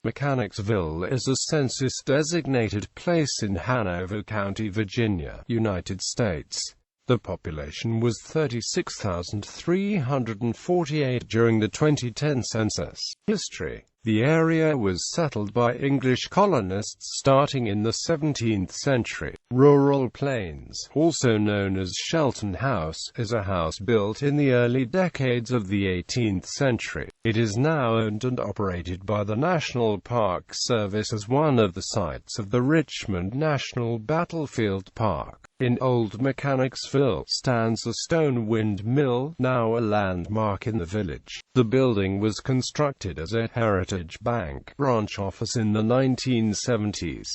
Mechanicsville is a census-designated place in Hanover County, Virginia, United States. The population was 36,348 during the 2010 census. History: the area was settled by English colonists starting in the 17th century. Rural Plains, also known as Shelton House, is a house built in the early decades of the 18th century. It is now owned and operated by the National Park Service as one of the sites of the Richmond National Battlefield Park. In Old Mechanicsville stands a stone windmill, now a landmark in the village. The building was constructed as a Heritage Bank branch office in the 1970s.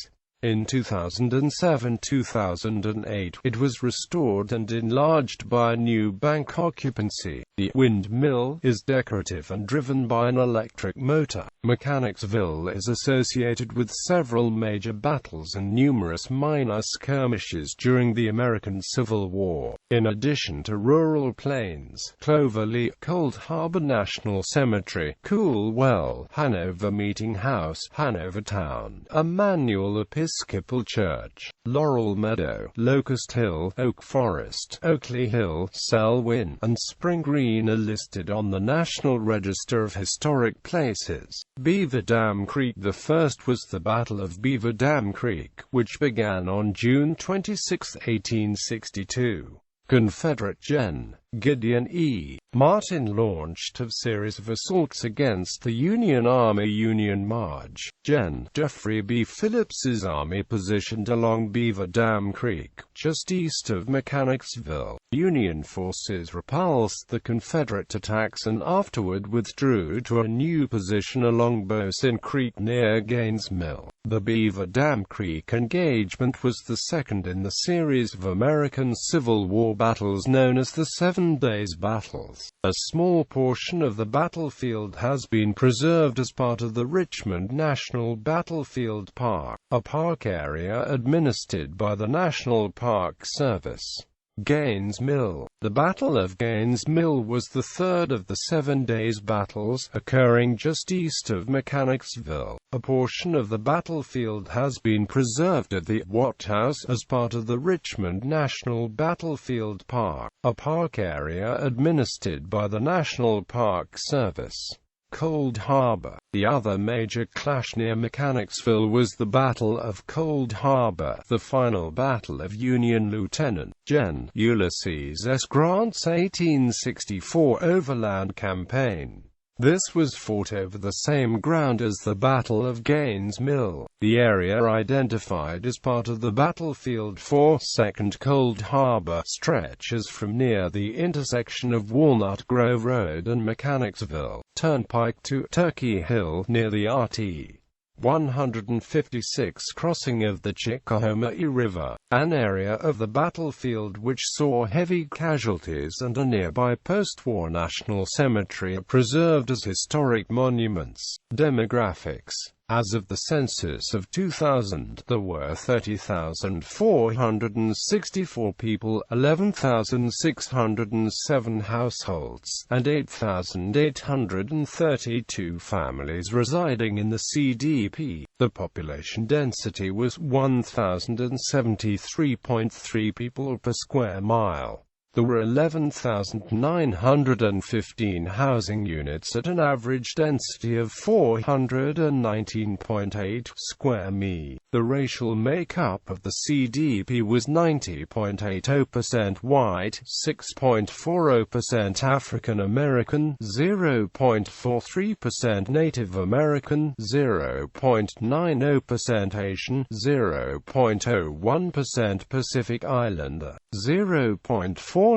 In 2007-2008, it was restored and enlarged by a new bank occupancy. The windmill is decorative and driven by an electric motor. Mechanicsville is associated with several major battles and numerous minor skirmishes during the American Civil War. In addition to Rural Plains, Cloverleaf, Cold Harbor National Cemetery, Cool Well, Hanover Meeting House, Hanover Town, Emmanuel Episcopal Church, Laurel Meadow, Locust Hill, Oak Forest, Oakley Hill, Selwyn, and Spring Green are listed on the National Register of Historic Places. Beaver Dam Creek. The first was the Battle of Beaver Dam Creek, which began on June 26, 1862. Confederate Gen. Gideon E. Martin launched a series of assaults against the Union Army. Union March. Gen. Jeffrey B. Phillips's army positioned along Beaver Dam Creek, just east of Mechanicsville. Union forces repulsed the Confederate attacks and afterward withdrew to a new position along Bosin Creek near Gaines Mill. The Beaver Dam Creek engagement was the second in the series of American Civil War battles known as the 7 Days Battles. A small portion of the battlefield has been preserved as part of the Richmond National Battlefield Park, a park area administered by the National Park Service. Gaines Mill. The Battle of Gaines Mill was the third of the 7 Days battles, occurring just east of Mechanicsville. A portion of the battlefield has been preserved at the Watt House as part of the Richmond National Battlefield Park, a park area administered by the National Park Service. Cold Harbor. The other major clash near Mechanicsville was the Battle of Cold Harbor, the final battle of Union Lieutenant Gen. Ulysses S. Grant's 1864 overland campaign. This was fought over the same ground as the Battle of Gaines Mill. The area identified as part of the battlefield for 2nd Cold Harbor stretches from near the intersection of Walnut Grove Road and Mechanicsville Turnpike to Turkey Hill near the RT 156 crossing of the Chickahominy River, an area of the battlefield which saw heavy casualties, and a nearby post-war national cemetery are preserved as historic monuments. Demographics. As of the census of 2000, there were 30,464 people, 11,607 households, and 8,832 families residing in the CDP. The population density was 1,073.3 people per square mile. There were 11,915 housing units at an average density of 419.8 square mi. The racial makeup of the CDP was 90.80% white, 6.40% African American, 0.43% Native American, 0.90% Asian, 0.01% Pacific Islander, 0.49%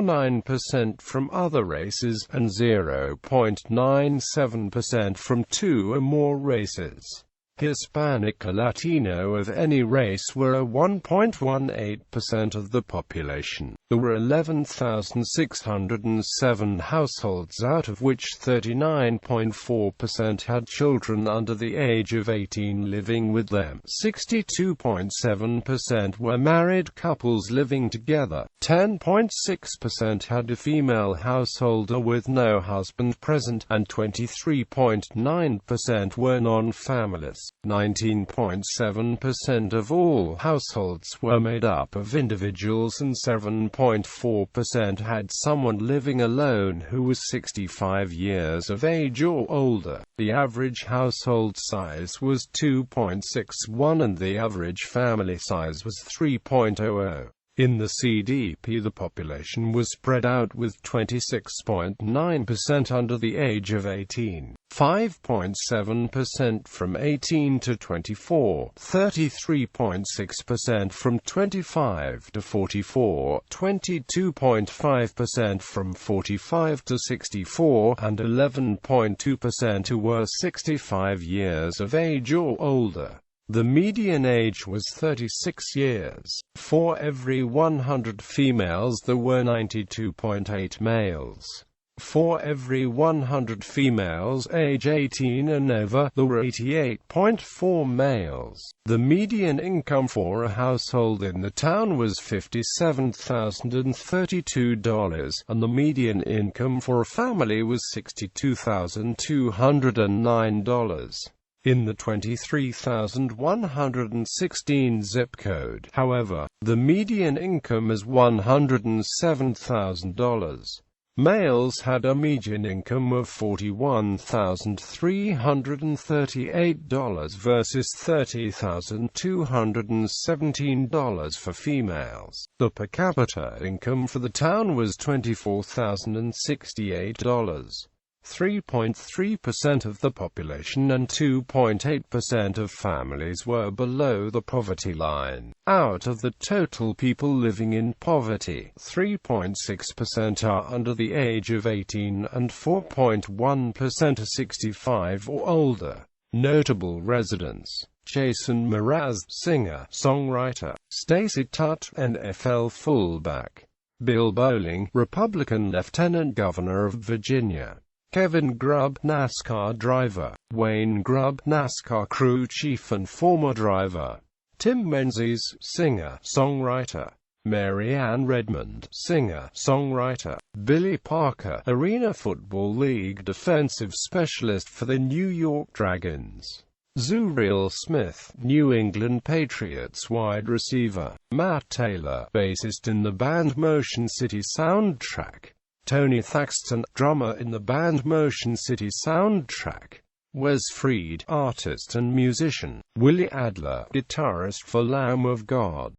from other races, and 0.97% from 2 or more races. Hispanic or Latino of any race were 1.18% of the population. There were 11,607 households, out of which 39.4% had children under the age of 18 living with them. 62.7% were married couples living together. 10.6% had a female householder with no husband present, and 23.9% were non-families. 19.7% of all households were made up of individuals, and 7.4% had someone living alone who was 65 years of age or older. The average household size was 2.61 and the average family size was 3.00. In the CDP, the population was spread out with 26.9% under the age of 18, 5.7% from 18 to 24, 33.6% from 25 to 44, 22.5% from 45 to 64, and 11.2% who were 65 years of age or older. The median age was 36 years. For every 100 females there were 92.8 males. For every 100 females age 18 and over, there were 88.4 males. The median income for a household in the town was $57,032, and the median income for a family was $62,209. In the 23,116 zip code, however, the median income is $107,000. Males had a median income of $41,338 versus $30,217 for females. The per capita income for the town was $24,068. 3.3% of the population and 2.8% of families were below the poverty line. Out of the total people living in poverty, 3.6% are under the age of 18 and 4.1% are 65 or older. Notable residents: Jason Mraz, singer, songwriter; Stacey Tutt, NFL fullback; Bill Bowling, Republican Lieutenant Governor of Virginia; Kevin Grubb, NASCAR driver; Wayne Grubb, NASCAR crew chief and former driver; Tim Menzies, singer, songwriter; Mary Ann Redmond, singer, songwriter; Billy Parker, Arena Football League defensive specialist for the New York Dragons; Zuriel Smith, New England Patriots wide receiver; Matt Taylor, bassist in the band Motion City soundtrack; Tony Thaxton, drummer in the band Motion City soundtrack; Wes Freed, artist and musician; Willie Adler, guitarist for Lamb of God.